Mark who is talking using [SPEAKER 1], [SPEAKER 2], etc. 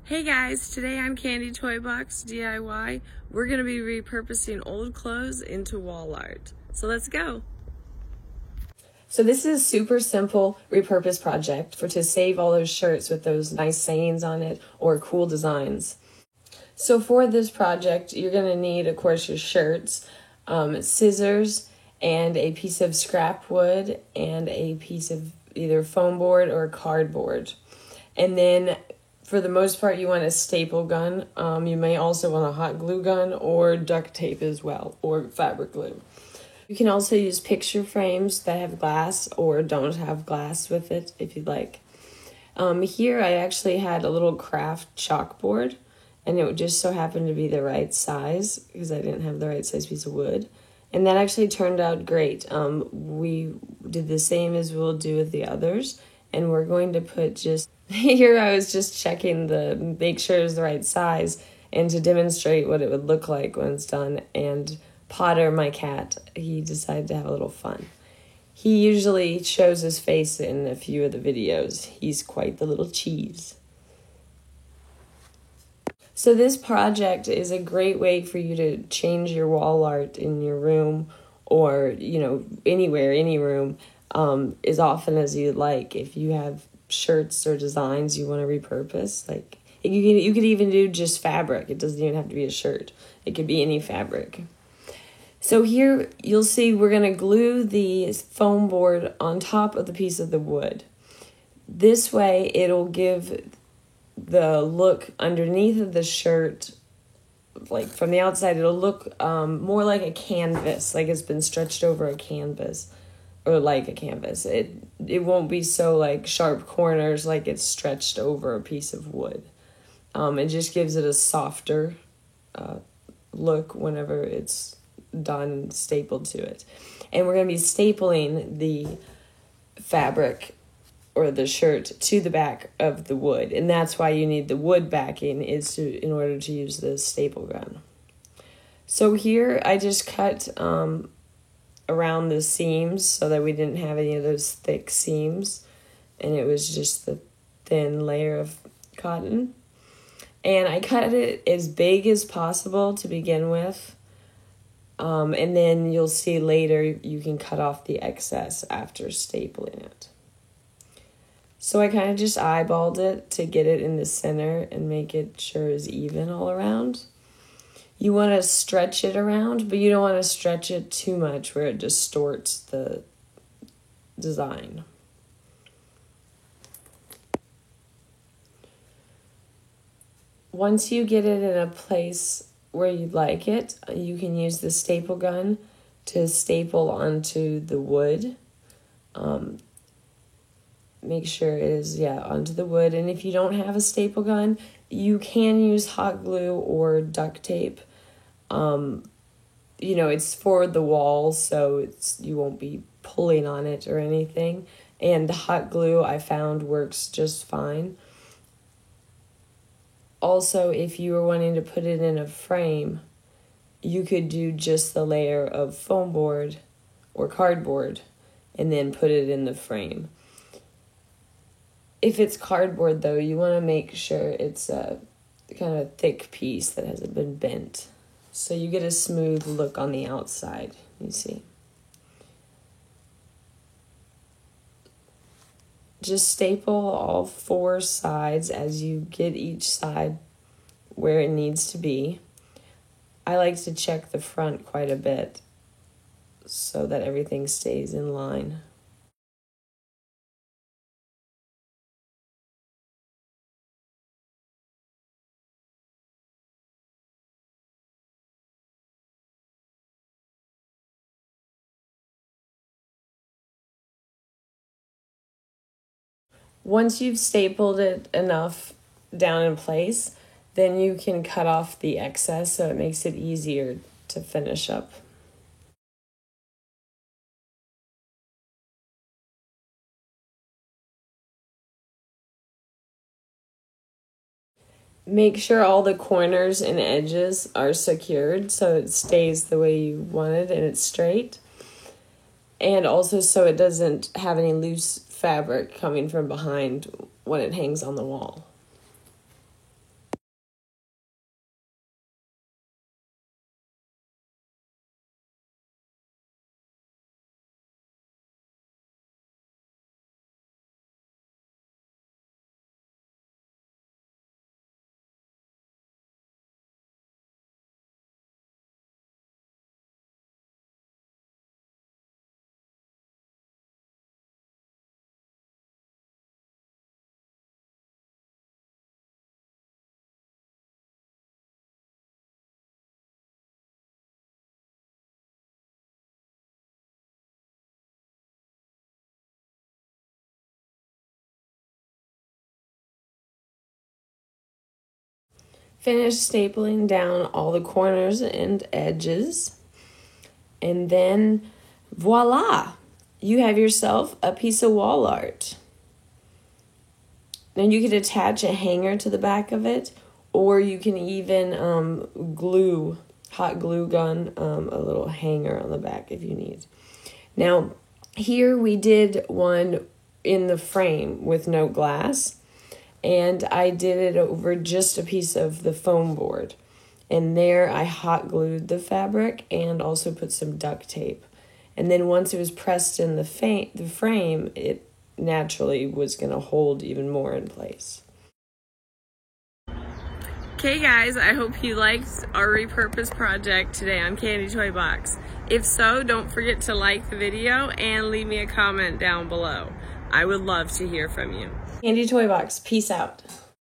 [SPEAKER 1] Hey guys, today on Candy Toy Box DIY, we're going to be repurposing old clothes into wall art. So let's go. So this is a super simple repurpose project to save all those shirts with those nice sayings on it or cool designs. So for this project, you're going to need, of course, your shirts, scissors, and a piece of scrap wood and a piece of either foam board or cardboard. And then for the most part, you want a staple gun. You may also want a hot glue gun or duct tape as well, or fabric glue. You can also use picture frames that have glass or don't have glass with it if you'd like. Here I actually had a little craft chalkboard, and it just so happened to be the right size because I didn't have the right size piece of wood. And that actually turned out great. We did the same as we'll do with the others, and we're going to put just... Here I was just checking make sure it was the right size and to demonstrate what it would look like when it's done. And Potter, my cat, he decided to have a little fun. He usually shows his face in a few of the videos. He's quite the little cheese. So this project is a great way for you to change your wall art in your room or, anywhere, any room, as often as you'd like. If you have shirts or designs you want to repurpose, like you could even do just fabric. It doesn't even have to be a shirt. It could be any fabric. So here you'll see we're going to glue the foam board on top of the piece of the wood. This way it'll give the look underneath of the shirt, like from the outside, it'll look more like a canvas, like it's been stretched over a canvas. Or like a canvas. It won't be so like sharp corners like it's stretched over a piece of wood. It just gives it a softer look whenever it's done and stapled to it. And we're going to be stapling the fabric or the shirt to the back of the wood. And that's why you need the wood backing in order to use the staple gun. So here I just cut around the seams so that we didn't have any of those thick seams, and it was just the thin layer of cotton. And I cut it as big as possible to begin with, and then you'll see later you can cut off the excess after stapling it. So I kind of just eyeballed it to get it in the center and make it sure it's even all around. You want to stretch it around, but you don't want to stretch it too much where it distorts the design. Once you get it in a place where you'd like it, you can use the staple gun to staple onto the wood. Make sure it is, onto the wood. And if you don't have a staple gun, you can use hot glue or duct tape. It's for the wall, so you won't be pulling on it or anything. And the hot glue I found works just fine. Also, if you were wanting to put it in a frame, you could do just the layer of foam board or cardboard and then put it in the frame. If it's cardboard, though, you want to make sure it's a kind of thick piece that hasn't been bent. So you get a smooth look on the outside, you see. Just staple all four sides as you get each side where it needs to be. I like to check the front quite a bit so that everything stays in line. Once you've stapled it enough down in place, then you can cut off the excess so it makes it easier to finish up. Make sure all the corners and edges are secured so it stays the way you want it and it's straight. And also so it doesn't have any loose fabric coming from behind when it hangs on the wall. Finish stapling down all the corners and edges. And then voila, you have yourself a piece of wall art. Then you could attach a hanger to the back of it, or you can even hot glue gun a little hanger on the back if you need. Now, here we did one in the frame with no glass, and I did it over just a piece of the foam board. And there I hot glued the fabric and also put some duct tape. And then once it was pressed in the frame, it naturally was going to hold even more in place. Okay guys, I hope you liked our repurpose project today on Candy Toy Box. If so, don't forget to like the video and leave me a comment down below. I would love to hear from you. Candy Toy Box, peace out.